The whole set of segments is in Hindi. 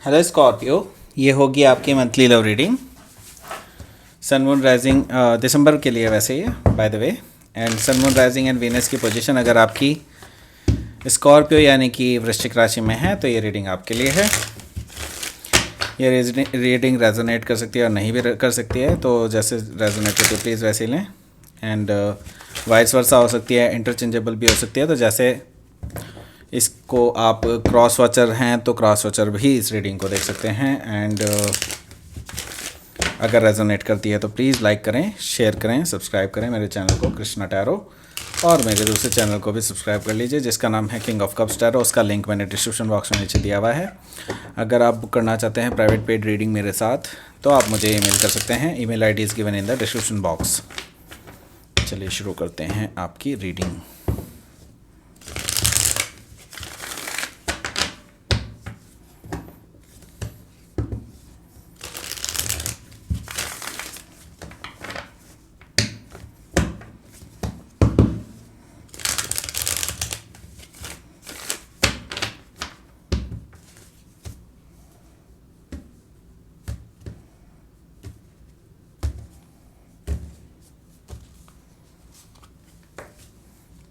हेलो स्कॉर्पियो, ये होगी आपकी monthly love reading sun moon rising दिसंबर के लिए वैसे ये by the way. And sun moon rising and Venus की पोजीशन अगर आपकी स्कॉर्पियो यानी कि वृश्चिक राशि में है तो ये रीडिंग आपके लिए है। ये रीडिंग रेजोनेट कर सकती है और नहीं भी कर सकती है, तो जैसे रेजोनेट करती है प्लीज़ वैसे लें। एंड वाइस वर्सा हो सकती है, इंटरचेंजेबल भी हो सकती है। तो जैसे इसको आप क्रॉस वॉचर हैं तो क्रॉस वॉचर भी इस रीडिंग को देख सकते हैं। एंड अगर रेजोनेट करती है तो प्लीज़ लाइक करें, शेयर करें, सब्सक्राइब करें मेरे चैनल को कृष्णा टैरो, और मेरे दूसरे चैनल को भी सब्सक्राइब कर लीजिए जिसका नाम है किंग ऑफ कप्स टैरो। उसका लिंक मैंने डिस्क्रिप्शन बॉक्स में नीचे दिया हुआ है। अगर आप बुक करना चाहते हैं प्राइवेट पेड रीडिंग मेरे साथ तो आप मुझे ईमेल कर सकते हैं। Email ID is given in the description box. चलिए शुरू करते हैं आपकी reading.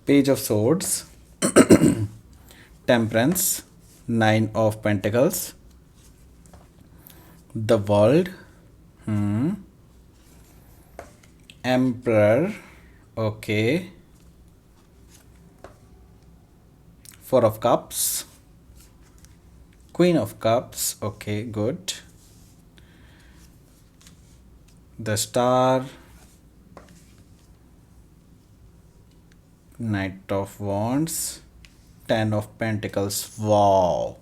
Page of Swords, Temperance, Nine of Pentacles, the World, Emperor, okay, Four of Cups, Queen of Cups, okay, good, the Star, Knight of Wands, Ten of Pentacles, wow,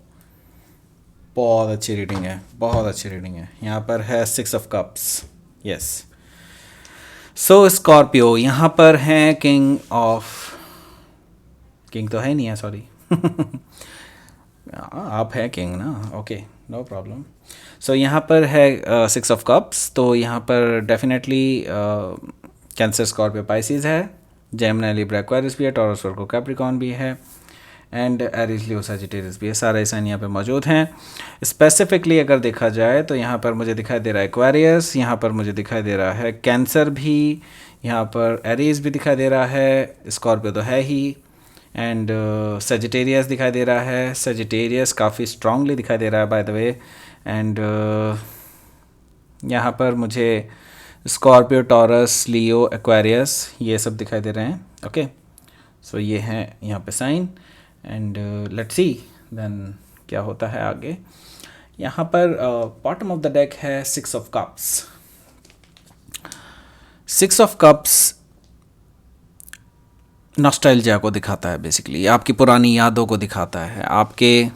बहुत अच्छी रीडिंग है, बहुत अच्छी रीडिंग है। यहाँ पर है six of cups, yes. So Scorpio यहाँ पर हैं किंग तो है नहीं है, सॉरी आप है किंग ना, ओके, नो प्रॉब्लम। सो यहाँ पर है सिक्स ऑफ कप्स, तो यहाँ पर डेफिनेटली कैंसर, स्कॉर्पियो, पाइसिस है, जेमिनी, लिब्रा, एक्वेरियस भी है, टॉरस, वर्गो, कैप्रिकॉर्न भी है, एंड एरीज, लियो, सजिटेरियस भी है। सारे साइन यहाँ पे मौजूद हैं। स्पेसिफिकली अगर देखा जाए तो यहाँ पर मुझे दिखाई दे रहा है एक्वेरियस, यहाँ पर मुझे दिखाई दे रहा है कैंसर भी, यहाँ पर एरीज भी दिखाई दे रहा है, स्कॉर्पियो तो है ही, एंड सजिटेरियस दिखाई दे रहा है। सजिटेरियस काफ़ी स्ट्रांगली दिखाई दे रहा है बाय द वे। एंड यहाँ पर मुझे स्कॉर्पियो, टॉरस, लियो, एक्वेरियस ये सब दिखाई दे रहे हैं। ओके, सो ये हैं यहाँ पे sign. And let's see then क्या होता है आगे। यहाँ पर बॉटम ऑफ द डेक है six of cups. Six of cups nostalgia को दिखाता है, बेसिकली आपकी पुरानी यादों को दिखाता है। आपके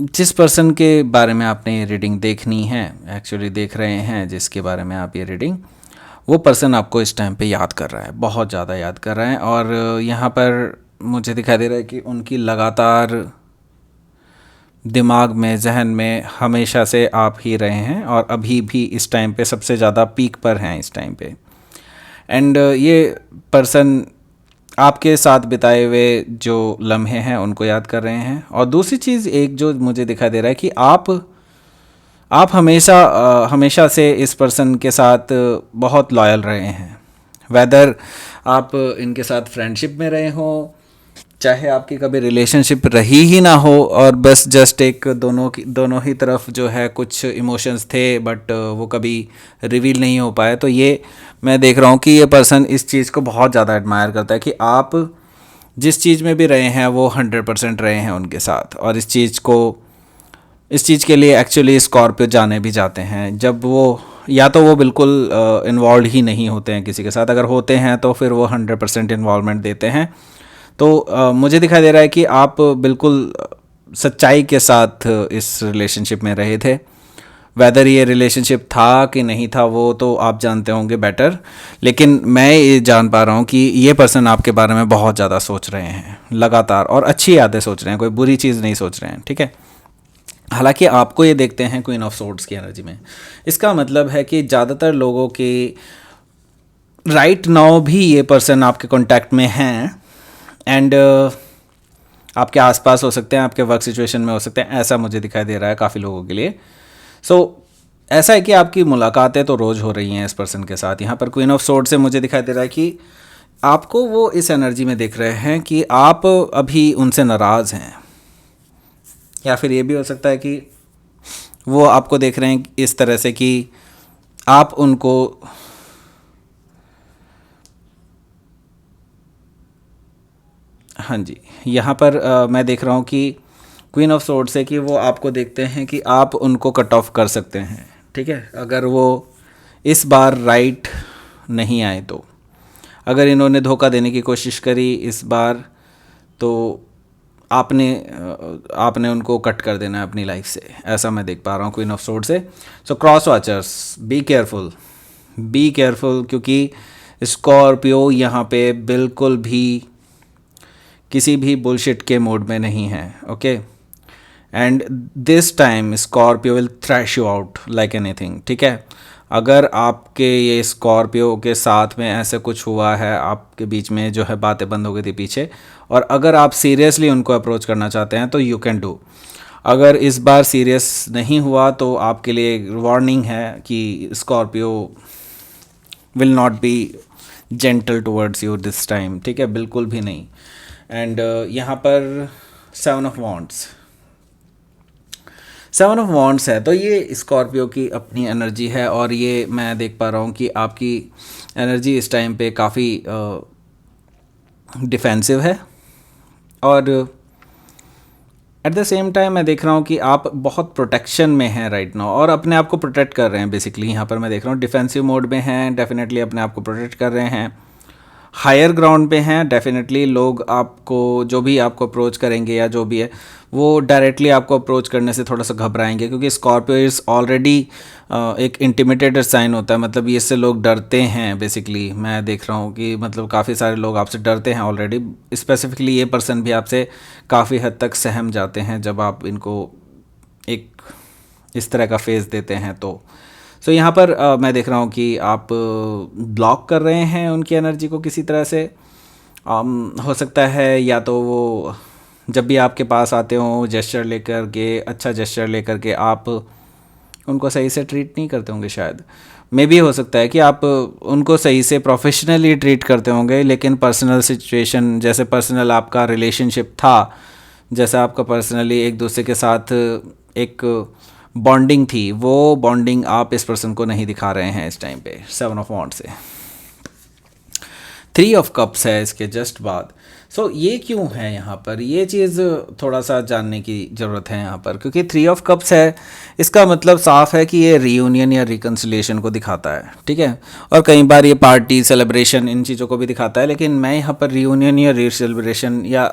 जिस पर्सन के बारे में आपने ये रीडिंग देखनी है, एक्चुअली देख रहे हैं, जिसके बारे में आप ये रीडिंग, वो पर्सन आपको इस टाइम पे याद कर रहा है, बहुत ज़्यादा याद कर रहा है। और यहाँ पर मुझे दिखाई दे रहा है कि उनकी लगातार दिमाग में, जहन में हमेशा से आप ही रहे हैं और अभी भी इस टाइम पे सबसे ज़्यादा पीक पर हैं इस टाइम पे। एंड ये पर्सन आपके साथ बिताए हुए जो लम्हे हैं उनको याद कर रहे हैं। और दूसरी चीज़ एक जो मुझे दिखाई दे रहा है कि आप हमेशा से इस पर्सन के साथ बहुत लॉयल रहे हैं। वेदर आप इनके साथ फ्रेंडशिप में रहे हो, चाहे आपकी कभी रिलेशनशिप रही ही ना हो और बस जस्ट एक दोनों ही तरफ जो है कुछ इमोशंस थे बट वो कभी रिवील नहीं हो पाए, तो ये मैं देख रहा हूँ कि ये पर्सन इस चीज़ को बहुत ज़्यादा एडमायर करता है कि आप जिस चीज़ में भी रहे हैं वो 100% रहे हैं उनके साथ। और इस चीज़ के लिए एक्चुअली स्कॉर्पियो जाने भी जाते हैं जब वो, या तो वो बिल्कुल इन्वॉल्व ही नहीं होते हैं किसी के साथ, अगर होते हैं तो फिर वो 100% इन्वॉल्वमेंट देते हैं। तो मुझे दिखाई दे रहा है कि आप बिल्कुल सच्चाई के साथ इस रिलेशनशिप में रहे थे। वेदर ये रिलेशनशिप था कि नहीं था वो तो आप जानते होंगे बेटर, लेकिन मैं ये जान पा रहा हूँ कि ये पर्सन आपके बारे में बहुत ज़्यादा सोच रहे हैं लगातार, और अच्छी यादें सोच रहे हैं, कोई बुरी चीज़ नहीं सोच रहे हैं, ठीक है। हालांकि आपको ये देखते हैं क्वीन ऑफ सोर्ड्स की एनर्जी में। इसका मतलब है कि ज़्यादातर लोगों की राइट नाउ भी ये पर्सन आपके कांटेक्ट में हैं। एंड आपके आसपास हो सकते हैं, आपके वर्क सिचुएशन में हो सकते हैं, ऐसा मुझे दिखाई दे रहा है काफ़ी लोगों के लिए। ऐसा है कि आपकी मुलाकातें तो रोज़ हो रही हैं इस पर्सन के साथ। यहाँ पर क्वीन ऑफ सोर्ड से मुझे दिखाई दे रहा है कि आपको वो इस एनर्जी में देख रहे हैं कि आप अभी उनसे नाराज़ हैं, या फिर ये भी हो सकता है कि वो आपको देख रहे हैं इस तरह से कि आप उनको हाँ जी, यहाँ पर मैं देख रहा हूँ कि क्वीन ऑफ सोर्ड से कि वो आपको देखते हैं कि आप उनको कट ऑफ कर सकते हैं, ठीक है, अगर वो इस बार राइट नहीं आए तो। अगर इन्होंने धोखा देने की कोशिश करी इस बार तो आपने उनको कट कर देना है अपनी लाइफ से, ऐसा मैं देख पा रहा हूँ क्वीन ऑफ सोर्ड से। So cross watchers, be careful, be careful, क्योंकि स्कॉर्पियो यहाँ पे बिल्कुल भी किसी भी बुलशिट के मूड में नहीं है, okay. And this time Scorpio will trash you out like anything, ठीक है। अगर आपके ये स्कॉर्पियो के साथ में ऐसे कुछ हुआ है, आपके बीच में जो है बातें बंद हो गई थी पीछे, और अगर आप सीरियसली उनको अप्रोच करना चाहते हैं तो यू कैन डू। अगर इस बार सीरियस नहीं हुआ तो आपके लिए वार्निंग है कि Scorpio will not be gentle towards you this time, ठीक है, बिल्कुल भी नहीं। एंड यहाँ पर 7 ऑफ वॉन्ड्स, 7 ऑफ वॉन्ड्स है, तो ये स्कॉर्पियो की अपनी एनर्जी है, और ये मैं देख पा रहा हूँ कि आपकी एनर्जी इस टाइम पे काफ़ी डिफेंसिव है, और एट द सेम टाइम मैं देख रहा हूँ कि आप बहुत प्रोटेक्शन में हैं राइट नाउ, और अपने आप को प्रोटेक्ट कर रहे हैं बेसिकली। यहाँ पर मैं देख रहा हूँ डिफेंसिव मोड में हैं, डेफिनेटली अपने आप को प्रोटेक्ट कर रहे हैं, हायर ग्राउंड पे हैं। डेफिनेटली लोग आपको जो भी आपको अप्रोच करेंगे या जो भी है वो डायरेक्टली आपको अप्रोच करने से थोड़ा सा घबराएंगे, क्योंकि स्कॉर्पियो इज़ ऑलरेडी एक इंटिमिडेटेड साइन होता है, मतलब ये इससे लोग डरते हैं बेसिकली। मैं देख रहा हूँ कि मतलब काफ़ी सारे लोग आपसे डरते हैं ऑलरेडी, स्पेसिफिकली ये पर्सन भी आपसे काफ़ी हद तक सहम जाते हैं जब आप इनको एक इस तरह का फेस देते हैं। तो यहाँ पर मैं देख रहा हूँ कि आप ब्लॉक कर रहे हैं उनकी एनर्जी को किसी तरह से। हो सकता है या तो वो जब भी आपके पास आते हो जेस्चर लेकर के, अच्छा जेस्चर लेकर के, आप उनको सही से ट्रीट नहीं करते होंगे शायद। मे भी हो सकता है कि आप उनको सही से प्रोफेशनली ट्रीट करते होंगे, लेकिन पर्सनल सिचुएशन, जैसे पर्सनल आपका रिलेशनशिप था, जैसा आपका पर्सनली एक दूसरे के साथ एक बॉन्डिंग थी, वो बॉन्डिंग आप इस पर्सन को नहीं दिखा रहे हैं इस टाइम पे 7 ऑफ वॉन्ड्स से। 3 ऑफ कप्स है इसके जस्ट बाद। ये क्यों है यहाँ पर, ये चीज़ थोड़ा सा जानने की ज़रूरत है यहाँ पर, क्योंकि 3 ऑफ कप्स है, इसका मतलब साफ है कि ये रीयूनियन या रिकन्सिलिएशन को दिखाता है, ठीक है। और कई बार ये पार्टी, सेलिब्रेशन, इन चीज़ों को भी दिखाता है, लेकिन मैं यहाँ पर रीयूनियन या रीसेलिब्रेशन या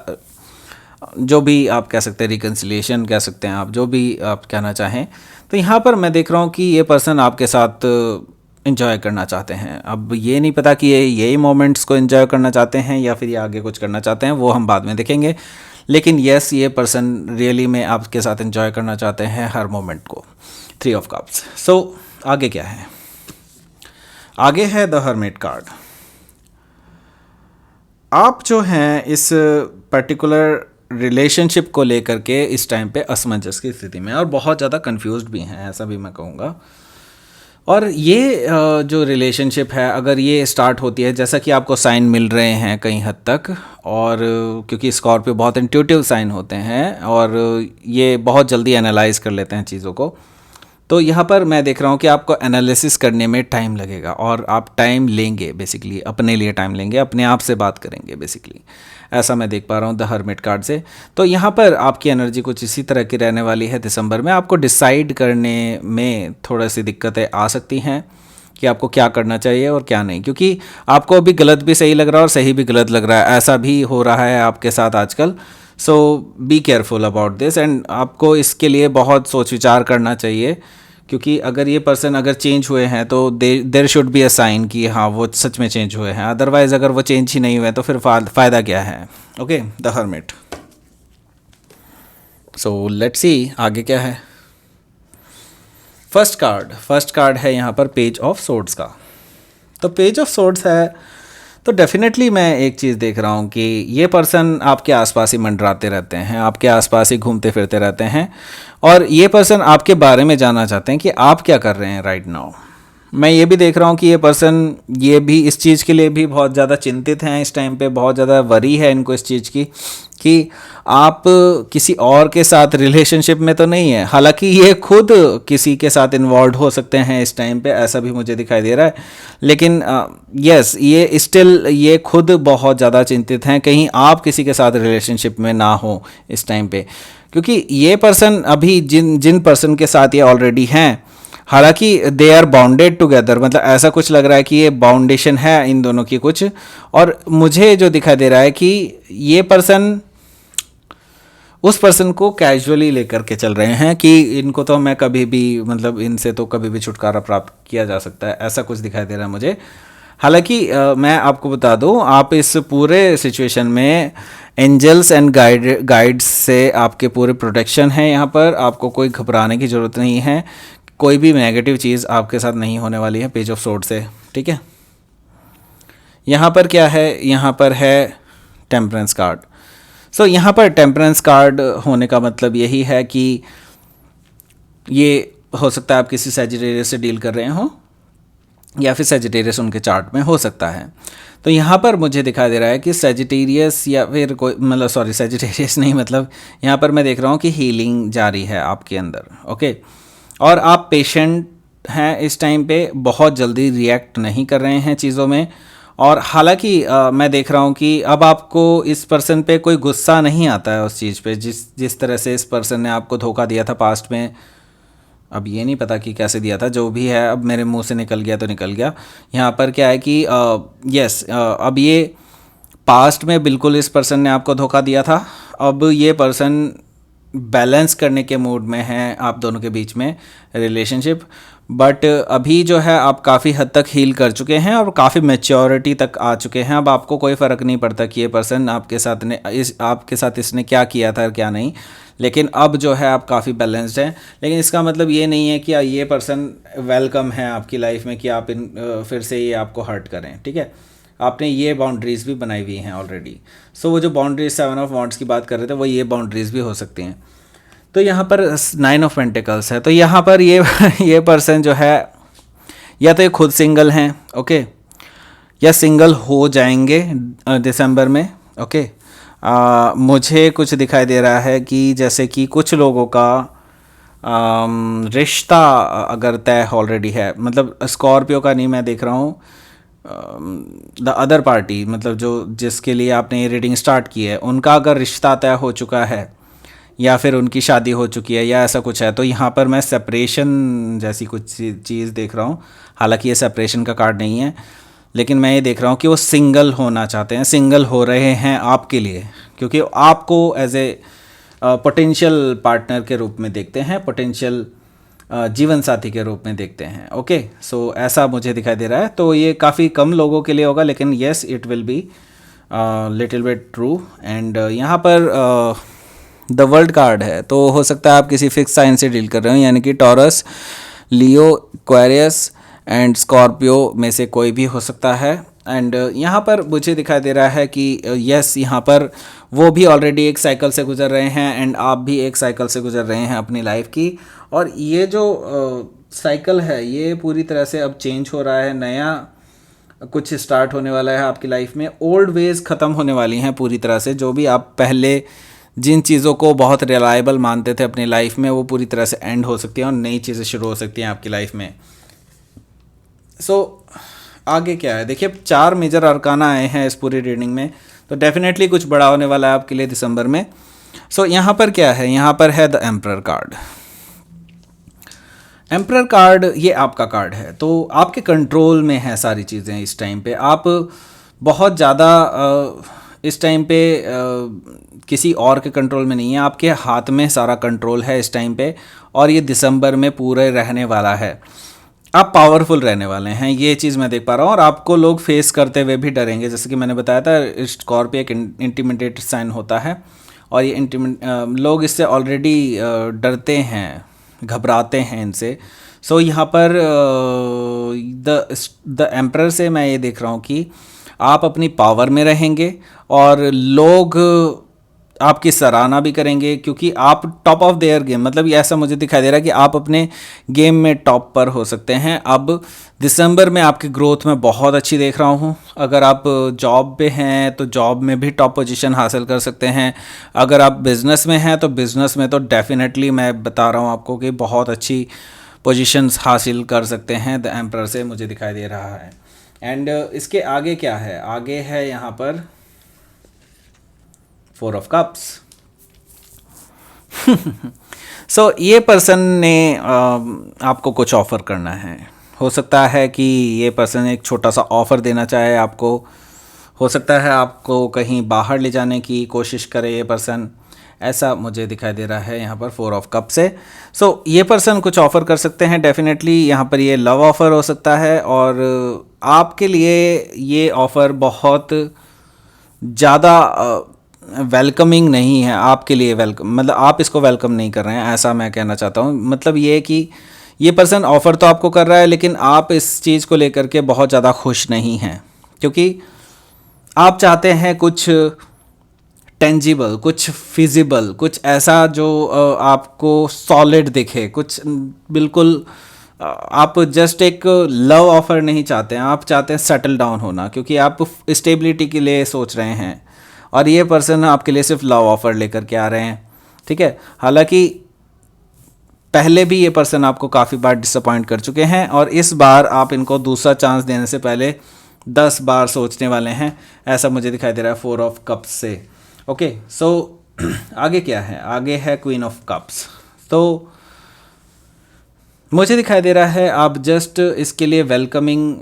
जो भी आप कह सकते हैं, रिकन्सिलिएशन कह सकते हैं, आप जो भी आप कहना चाहें, तो यहाँ पर मैं देख रहा हूँ कि ये पर्सन आपके साथ इन्जॉय करना चाहते हैं। अब ये नहीं पता कि ये यही मोमेंट्स को इन्जॉय करना चाहते हैं या फिर ये आगे कुछ करना चाहते हैं, वो हम बाद में देखेंगे। लेकिन येस, ये पर्सन रियली में आपके साथ इन्जॉय करना चाहते हैं हर मोमेंट को। 3 ऑफ कप्स। आगे क्या है, आगे है द हर्मिट कार्ड। आप जो हैं इस पर्टिकुलर रिलेशनशिप को लेकर के इस टाइम पे असमंजस की स्थिति में, और बहुत ज़्यादा कंफ्यूज्ड भी हैं, ऐसा भी मैं कहूँगा। और ये जो रिलेशनशिप है, अगर ये स्टार्ट होती है, जैसा कि आपको साइन मिल रहे हैं कई हद तक, और क्योंकि स्कॉर्पियो बहुत इंट्यूटिव साइन होते हैं और ये बहुत जल्दी एनालाइज कर लेते हैं चीज़ों को, तो यहाँ पर मैं देख रहा हूँ कि आपको एनालिसिस करने में टाइम लगेगा, और आप टाइम लेंगे बेसिकली, अपने लिए टाइम लेंगे, अपने आप से बात करेंगे बेसिकली, ऐसा मैं देख पा रहा हूँ द हर्मिट कार्ड से। तो यहाँ पर आपकी एनर्जी कुछ इसी तरह की रहने वाली है दिसंबर में। आपको डिसाइड करने में थोड़ा सी दिक्कतें आ सकती हैं कि आपको क्या करना चाहिए और क्या नहीं, क्योंकि आपको अभी गलत भी सही लग रहा है और सही भी गलत लग रहा है, ऐसा भी हो रहा है आपके साथ आजकल। Be careful about this, and आपको इसके लिए बहुत सोच विचार करना चाहिए, क्योंकि अगर ये पर्सन अगर चेंज हुए हैं तो there should be a sign कि हाँ वो सच में चेंज हुए हैं। अदरवाइज़ अगर वो चेंज ही नहीं हुए तो फिर फ़ायदा क्या है। Okay, the hermit. Let's see आगे क्या है। फर्स्ट कार्ड है यहाँ पर पेज ऑफ सोर्ड्स का। तो पेज ऑफ सोर्ड्स है, तो डेफिनेटली मैं एक चीज़ देख रहा हूँ कि ये पर्सन आपके आसपास ही मंडराते रहते हैं, आपके आसपास ही घूमते फिरते रहते हैं, और ये पर्सन आपके बारे में जानना चाहते हैं कि आप क्या कर रहे हैं राइट नाउ। मैं ये भी देख रहा हूँ कि ये पर्सन ये भी इस चीज़ के लिए भी बहुत ज़्यादा चिंतित हैं इस टाइम पे, बहुत ज़्यादा वरी है इनको इस चीज़ की कि आप किसी और के साथ रिलेशनशिप में तो नहीं है। हालांकि ये खुद किसी के साथ इन्वॉल्व हो सकते हैं इस टाइम पे, ऐसा भी मुझे दिखाई दे रहा है, लेकिन यस ये स्टिल ये खुद बहुत ज़्यादा चिंतित हैं कहीं आप किसी के साथ रिलेशनशिप में ना हो इस टाइम पे, क्योंकि ये पर्सन अभी जिन जिन पर्सन के साथ ये ऑलरेडी हैं, हालांकि दे आर बाउंडेड टुगेदर, मतलब ऐसा कुछ लग रहा है कि ये बाउंडेशन है इन दोनों की कुछ, और मुझे जो दिखाई दे रहा है कि ये पर्सन उस पर्सन को कैजुअली लेकर के चल रहे हैं कि इनको तो मैं कभी भी, मतलब इनसे तो कभी भी छुटकारा प्राप्त किया जा सकता है, ऐसा कुछ दिखाई दे रहा है मुझे। हालांकि मैं आपको बता दूं, आप इस पूरे सिचुएशन में एंजल्स एंड गाइड्स से आपके पूरे प्रोटेक्शन है, यहाँ पर आपको कोई घबराने की ज़रूरत नहीं है, कोई भी नेगेटिव चीज़ आपके साथ नहीं होने वाली है पेज ऑफ सोर्ड से, ठीक है। यहाँ पर क्या है, यहाँ पर है टेम्परेंस कार्ड। सो यहाँ पर टेम्परेंस कार्ड होने का मतलब यही है कि ये हो सकता है आप किसी सैजिटेरियस से डील कर रहे हो, या फिर सैजिटेरियस उनके चार्ट में हो सकता है। तो यहाँ पर मुझे दिखाई दे रहा है कि सैजिटेरियस या फिर कोई, मतलब सॉरी सैजिटेरियस नहीं, मतलब यहाँ पर मैं देख रहा हूँ कि हीलिंग जारी है आपके अंदर, ओके। और आप पेशेंट हैं इस टाइम पे, बहुत जल्दी रिएक्ट नहीं कर रहे हैं चीज़ों में। और हालांकि मैं देख रहा हूँ कि अब आपको इस पर्सन पे कोई गुस्सा नहीं आता है उस चीज़ पे, जिस तरह से इस पर्सन ने आपको धोखा दिया था पास्ट में। अब ये नहीं पता कि कैसे दिया था, जो भी है अब मेरे मुंह से निकल गया तो निकल गया। यहाँ पर क्या है कि यस अब ये पास्ट में बिल्कुल इस पर्सन ने आपको धोखा दिया था, अब ये पर्सन बैलेंस करने के मूड में है आप दोनों के बीच में रिलेशनशिप। बट अभी जो है आप काफ़ी हद तक हील कर चुके हैं और काफ़ी मैच्योरिटी तक आ चुके हैं। अब आपको कोई फ़र्क नहीं पड़ता कि ये पर्सन आपके साथ इसने क्या किया था क्या नहीं, लेकिन अब जो है आप काफ़ी बैलेंस्ड हैं। लेकिन इसका मतलब ये नहीं है कि ये पर्सन वेलकम है आपकी लाइफ में कि आप फिर से ये आपको हर्ट करें, ठीक है। आपने ये बाउंड्रीज़ भी बनाई हुई हैं ऑलरेडी। सो वो जो बाउंड्रीज 7 ऑफ वॉन्ट्स की बात कर रहे थे, वो ये बाउंड्रीज़ भी हो सकती हैं। तो यहाँ पर 9 ऑफ पेंटिकल्स है, तो यहाँ पर ये पर्सन जो है, या तो ये खुद सिंगल हैं, ओके, या सिंगल हो जाएंगे दिसंबर में, ओके। मुझे कुछ दिखाई दे रहा है कि जैसे कि कुछ लोगों का रिश्ता अगर तय ऑलरेडी है, मतलब स्कॉर्पियो का नहीं मैं देख रहा हूँ, द अदर पार्टी, मतलब जो जिसके लिए आपने ये रीडिंग स्टार्ट की है, उनका अगर रिश्ता तय हो चुका है या फिर उनकी शादी हो चुकी है या ऐसा कुछ है, तो यहाँ पर मैं सेपरेशन जैसी कुछ चीज़ देख रहा हूँ। हालांकि ये सेपरेशन का कार्ड नहीं है, लेकिन मैं ये देख रहा हूँ कि वो सिंगल होना चाहते हैं, सिंगल हो रहे हैं आपके लिए, क्योंकि आपको एज ए पोटेंशियल पार्टनर के रूप में देखते हैं, पोटेंशियल जीवन साथी के रूप में देखते हैं, ओके। सो ऐसा मुझे दिखाई दे रहा है। तो ये काफ़ी कम लोगों के लिए होगा, लेकिन yes it will be little bit true. And यहाँ पर द वर्ल्ड कार्ड है, तो हो सकता है आप किसी फिक्स साइन से डील कर रहे हो, यानी कि taurus, Leo, Aquarius and Scorpio में से कोई भी हो सकता है। एंड यहाँ पर मुझे दिखाई दे रहा है कि यस यहाँ पर वो भी ऑलरेडी एक साइकिल से गुजर रहे हैं एंड आप भी एक साइकिल से गुजर रहे हैं अपनी लाइफ की। और ये जो साइकिल है ये पूरी तरह से अब चेंज हो रहा है, नया कुछ स्टार्ट होने वाला है आपकी लाइफ में। ओल्ड वेज ख़त्म होने वाली हैं पूरी तरह से, जो भी आप पहले जिन चीज़ों को बहुत रिलायबल मानते थे अपनी लाइफ में, वो पूरी तरह से एंड हो सकती हैं और नई चीज़ें शुरू हो सकती हैं आपकी लाइफ में। सो आगे क्या है, देखिए 4 मेजर अरकाना आए हैं इस पूरी रीडिंग में, तो डेफिनेटली कुछ बड़ा होने वाला है आपके लिए दिसंबर में। सो यहाँ पर क्या है, यहाँ पर है the emperor card. Emperor card ये आपका कार्ड है, तो आपके कंट्रोल में है सारी चीज़ें इस टाइम पे। आप बहुत ज़्यादा इस टाइम पे किसी और के कंट्रोल में नहीं है, आपके हाथ में सारा कंट्रोल है इस टाइम पे, और ये दिसंबर में पूरे रहने वाला है। आप पावरफुल रहने वाले हैं, ये चीज़ मैं देख पा रहा हूँ। और आपको लोग फेस करते हुए भी डरेंगे, जैसे कि मैंने बताया था स्कॉर्पियो एक इंटिमिडेट साइन होता है, और ये लोग इससे ऑलरेडी डरते हैं, घबराते हैं इनसे। सो यहाँ पर द एम्परर से मैं ये देख रहा हूँ कि आप अपनी पावर में रहेंगे और लोग आपकी सराहना भी करेंगे क्योंकि आप टॉप ऑफ देयर गेम, मतलब ये ऐसा मुझे दिखाई दे रहा है कि आप अपने गेम में टॉप पर हो सकते हैं। अब दिसंबर में आपकी ग्रोथ में बहुत अच्छी देख रहा हूँ। अगर आप जॉब पे हैं तो जॉब में भी टॉप पोजीशन हासिल कर सकते हैं। अगर आप बिज़नेस में हैं तो बिज़नेस में तो डेफिनेटली मैं बता रहा हूँ आपको कि बहुत अच्छी पोजीशंस हासिल कर सकते हैं द एम्परर से, मुझे दिखाई दे रहा है। एंड इसके आगे क्या है, आगे है यहाँ पर 4 ऑफ कप्स। सो ये पर्सन ने आपको कुछ ऑफ़र करना है। हो सकता है कि ये पर्सन एक छोटा सा ऑफ़र देना चाहे आपको। हो सकता है आपको कहीं बाहर ले जाने की कोशिश करे ये पर्सन, ऐसा मुझे दिखाई दे रहा है यहाँ पर 4 ऑफ कप से। सो ये पर्सन कुछ ऑफ़र कर सकते हैं डेफिनेटली। यहाँ पर ये लव ऑफ़र हो सकता है और आपके लिए ये ऑफ़र बहुत ज़्यादा वेलकमिंग नहीं है आपके लिए। वेलकम मतलब आप इसको वेलकम नहीं कर रहे हैं, ऐसा मैं कहना चाहता हूँ। मतलब ये कि ये पर्सन ऑफ़र तो आपको कर रहा है लेकिन आप इस चीज़ को लेकर के बहुत ज़्यादा खुश नहीं हैं, क्योंकि आप चाहते हैं कुछ टेंजिबल, कुछ फिजिबल, कुछ ऐसा जो आपको सॉलिड दिखे, कुछ बिल्कुल। आप जस्ट एक लव ऑफ़र नहीं चाहते हैं, आप चाहते हैं सेटल डाउन होना, क्योंकि आप स्टेबिलिटी के लिए सोच रहे हैं और ये पर्सन आपके लिए सिर्फ लव ऑफ़र लेकर के आ रहे हैं। ठीक है, हालांकि पहले भी ये पर्सन आपको काफ़ी बार डिसअपॉइंट कर चुके हैं और इस बार आप इनको दूसरा चांस देने से पहले 10 बार सोचने वाले हैं, ऐसा मुझे दिखाई दे रहा है 4 ऑफ कप्स से। ओके, सो आगे क्या है, आगे है क्वीन ऑफ कप्स। तो मुझे दिखाई दे रहा है आप जस्ट इसके लिए वेलकमिंग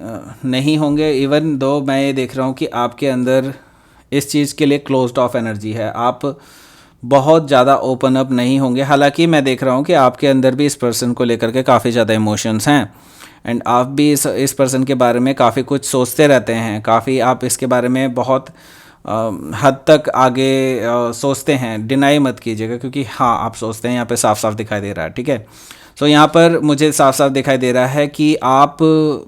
नहीं होंगे, इवन दो मैं ये देख रहा हूँ कि आपके अंदर इस चीज़ के लिए क्लोज्ड ऑफ एनर्जी है, आप बहुत ज़्यादा ओपन अप नहीं होंगे। हालांकि मैं देख रहा हूँ कि आपके अंदर भी इस पर्सन को लेकर के काफ़ी ज़्यादा इमोशंस हैं एंड आप भी इस पर्सन के बारे में काफ़ी कुछ सोचते रहते हैं, काफ़ी आप इसके बारे में बहुत हद तक आगे सोचते हैं। डिनाई मत कीजिएगा, क्योंकि हाँ आप सोचते हैं, यहाँ पे साफ साफ दिखाई दे रहा है। ठीक है, तो यहाँ पर मुझे साफ साफ दिखाई दे रहा है कि आप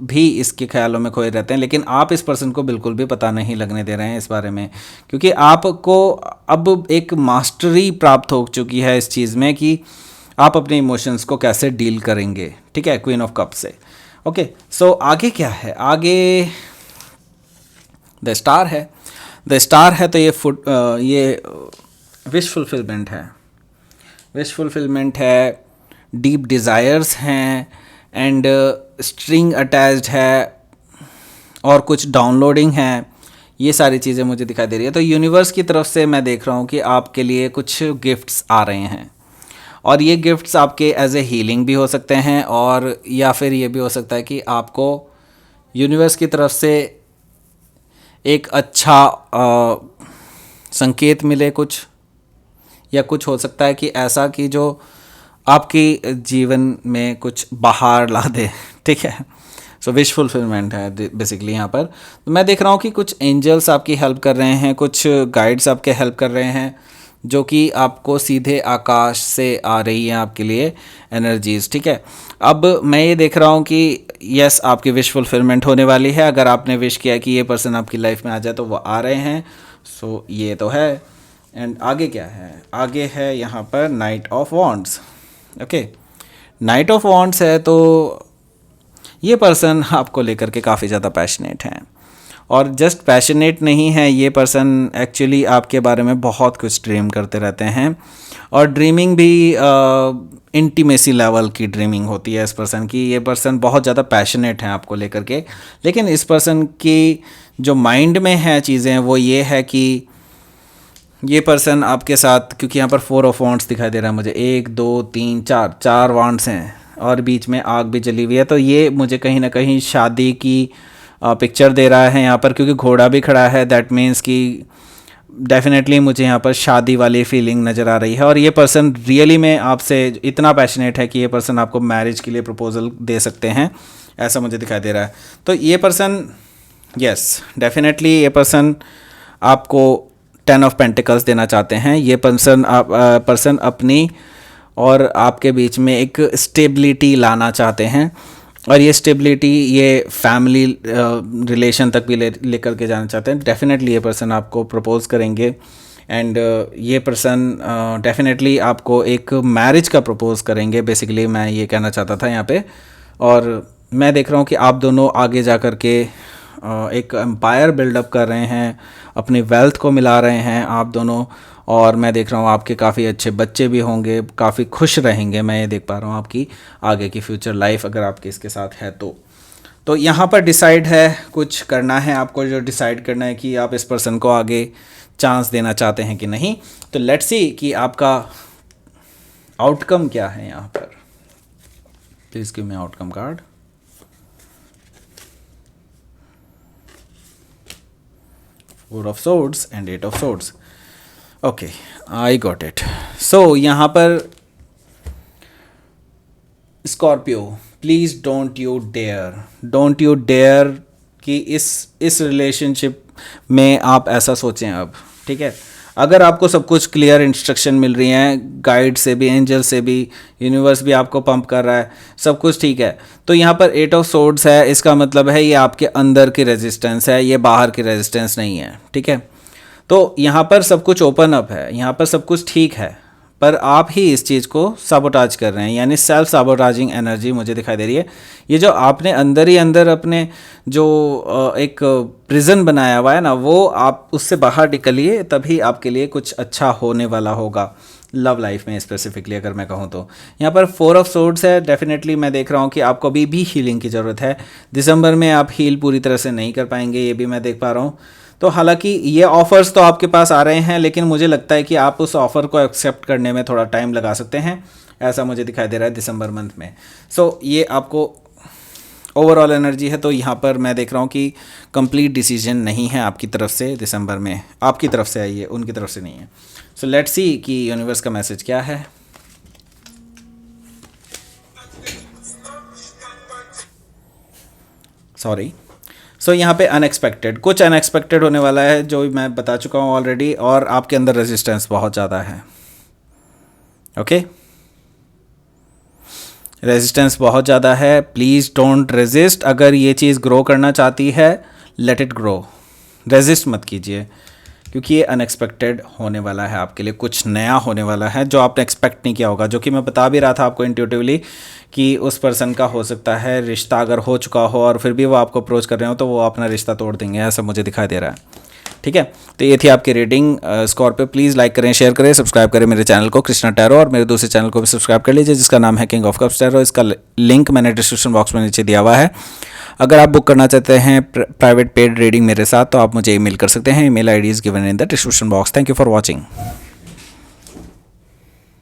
भी इसके ख्यालों में खोए रहते हैं, लेकिन आप इस पर्सन को बिल्कुल भी पता नहीं लगने दे रहे हैं इस बारे में, क्योंकि आपको अब एक मास्टरी प्राप्त हो चुकी है इस चीज़ में कि आप अपने इमोशंस को कैसे डील करेंगे। ठीक है, क्वीन ऑफ कप से। ओके, सो आगे क्या है, आगे द स्टार है। द स्टार है तो ये विश फुलफिलमेंट है, विश फुलफिलमेंट है, डीप डिज़ायर्स हैं एंड स्ट्रिंग अटैच्ड है और कुछ डाउनलोडिंग है। ये सारी चीज़ें मुझे दिखाई दे रही है। तो यूनिवर्स की तरफ से मैं देख रहा हूँ कि आपके लिए कुछ गिफ्ट्स आ रहे हैं और ये गिफ्ट्स आपके एज ए हीलिंग भी हो सकते हैं और या फिर ये भी हो सकता है कि आपको यूनिवर्स की तरफ से एक अच्छा संकेत मिले कुछ, या कुछ हो सकता है कि ऐसा कि जो आपकी जीवन में कुछ बाहर ला दे। ठीक है, सो विश फुलफिलमेंट है बेसिकली यहाँ पर। तो मैं देख रहा हूँ कि कुछ एंजल्स आपकी हेल्प कर रहे हैं, कुछ गाइड्स आपके हेल्प कर रहे हैं, जो कि आपको सीधे आकाश से आ रही हैं आपके लिए एनर्जीज़। ठीक है, अब मैं ये देख रहा हूँ कि यस आपकी विश फुलफिलमेंट होने वाली है। अगर आपने विश किया कि ये पर्सन आपकी लाइफ में आ जाए तो वो आ रहे हैं। सो ये तो है। एंड आगे क्या है, आगे है यहाँ पर night of wands. Okay, night of wands है तो ये पर्सन आपको लेकर के काफ़ी ज़्यादा पैशनेट हैं और जस्ट पैशनेट नहीं है, ये पर्सन एक्चुअली आपके बारे में बहुत कुछ ड्रीम करते रहते हैं और ड्रीमिंग भी इंटीमेसी लेवल की ड्रीमिंग होती है इस पर्सन की। ये पर्सन बहुत ज़्यादा पैशनेट हैं आपको लेकर के, लेकिन इस पर्सन की जो माइंड में है चीज़ें वो ये है कि ये पर्सन आपके साथ, क्योंकि यहाँ पर 4 ऑफ वॉन्ड्स दिखाई दे रहा है मुझे, 1 2 3 4 वॉन्ड्स हैं और बीच में आग भी जली हुई है, तो ये मुझे कहीं ना कहीं शादी की पिक्चर दे रहा है यहाँ पर, क्योंकि घोड़ा भी खड़ा है। दैट मीन्स कि डेफिनेटली मुझे यहाँ पर शादी वाली फीलिंग नज़र आ रही है और ये पर्सन रियली में आपसे इतना पैशनेट है कि ये पर्सन आपको मैरिज के लिए प्रपोजल दे सकते हैं, ऐसा मुझे दिखाई दे रहा है। तो ये पर्सन यस डेफिनेटली ये पर्सन आपको 10 ऑफ पेंटिकल्स देना चाहते हैं। ये पर्सन अपनी और आपके बीच में एक स्टेबिलिटी लाना चाहते हैं और ये स्टेबिलिटी ये फैमिली रिलेशन तक भी लेकर के जाना चाहते हैं। डेफिनेटली ये पर्सन आपको प्रपोज करेंगे एंड ये पर्सन डेफिनेटली आपको एक मैरिज का प्रपोज करेंगे, बेसिकली मैं ये कहना चाहता था यहाँ पे। और मैं देख रहा हूँ कि आप दोनों आगे जा कर के एक एम्पायर बिल्डअप कर रहे हैं, अपनी वेल्थ को मिला रहे हैं आप दोनों। और मैं देख रहा हूँ आपके काफ़ी अच्छे बच्चे भी होंगे, काफ़ी खुश रहेंगे, मैं ये देख पा रहा हूँ आपकी आगे की फ्यूचर लाइफ अगर आपके इसके साथ है तो यहाँ पर डिसाइड है, कुछ करना है आपको, जो डिसाइड करना है कि आप इस पर्सन को आगे चांस देना चाहते हैं कि नहीं। तो लेट्स सी कि आपका आउटकम क्या है यहाँ पर। Please give me outcome card. Four of Swords and Eight of Swords. Okay, I got it. So यहाँ पर Scorpio, please don't you dare कि इस रिलेशनशिप में आप ऐसा सोचें अब, ठीक है। अगर आपको सब कुछ क्लियर इंस्ट्रक्शन मिल रही हैं, गाइड से भी, एंजल से भी, यूनिवर्स भी आपको पंप कर रहा है, सब कुछ ठीक है, तो यहाँ पर एट ऑफ सोर्ड्स है, इसका मतलब है ये आपके अंदर की रेजिस्टेंस है, ये बाहर की रेजिस्टेंस नहीं है, ठीक है। तो यहाँ पर सब कुछ ओपन अप है, यहाँ पर सब कुछ ठीक है, पर आप ही इस चीज़ को साबोटाज कर रहे हैं, यानी सेल्फ साबोटाजिंग एनर्जी मुझे दिखाई दे रही है। ये जो आपने अंदर ही अंदर अपने जो एक प्रिजन बनाया हुआ है ना, वो आप उससे बाहर निकलिए, तभी आपके लिए कुछ अच्छा होने वाला होगा लव लाइफ में स्पेसिफिकली अगर मैं कहूँ तो। यहाँ पर फोर ऑफ सोर्ड्स है, डेफिनेटली मैं देख रहा हूँ कि आपको अभी भी हीलिंग की ज़रूरत है। दिसंबर में आप हील पूरी तरह से नहीं कर पाएंगे, ये भी मैं देख पा रहा हूँ। तो हालांकि ये ऑफ़र्स तो आपके पास आ रहे हैं, लेकिन मुझे लगता है कि आप उस ऑफ़र को एक्सेप्ट करने में थोड़ा टाइम लगा सकते हैं, ऐसा मुझे दिखाई दे रहा है दिसंबर मंथ में। सो ये आपको ओवरऑल एनर्जी है। तो यहाँ पर मैं देख रहा हूँ कि कंप्लीट डिसीजन नहीं है आपकी तरफ से दिसंबर में, आपकी तरफ से आई है, उनकी तरफ से नहीं है। सो लेट्स सी कि यूनिवर्स का मैसेज क्या है। सॉरी। सो यहाँ पे अनएक्सपेक्टेड, कुछ अनएक्सपेक्टेड होने वाला है, जो मैं बता चुका हूँ ऑलरेडी, और आपके अंदर रेजिस्टेंस बहुत ज़्यादा है। ओके, रेजिस्टेंस बहुत ज़्यादा है, प्लीज़ डोंट रेजिस्ट। अगर ये चीज़ ग्रो करना चाहती है, लेट इट ग्रो, रेजिस्ट मत कीजिए, क्योंकि ये अनएक्सपेक्टेड होने वाला है आपके लिए, कुछ नया होने वाला है जो आपने एक्सपेक्ट नहीं किया होगा। जो कि मैं बता भी रहा था आपको इंट्यूटिवली कि उस पर्सन का हो सकता है रिश्ता अगर हो चुका हो और फिर भी वो आपको अप्रोच कर रहे हो, तो वो अपना रिश्ता तोड़ देंगे, ऐसा मुझे दिखाई दे रहा है, ठीक है। तो ये थी आपकी रीडिंग। स्कॉर्पियो प्लीज़ लाइक करें, शेयर करें, सब्सक्राइब करें मेरे चैनल को कृष्णा टैरो, और मेरे दूसरे चैनल को भी सब्सक्राइब कर लीजिए जिसका नाम है किंग ऑफ कप्स टैरो। इसका लिंक मैंने डिस्क्रिप्शन बॉक्स में नीचे दिया हुआ है। अगर आप बुक करना चाहते हैं प्राइवेट पेड रीडिंग मेरे साथ, तो आप मुझे ईमेल कर सकते हैं। Email ID is given in the description box. Thank you for watching.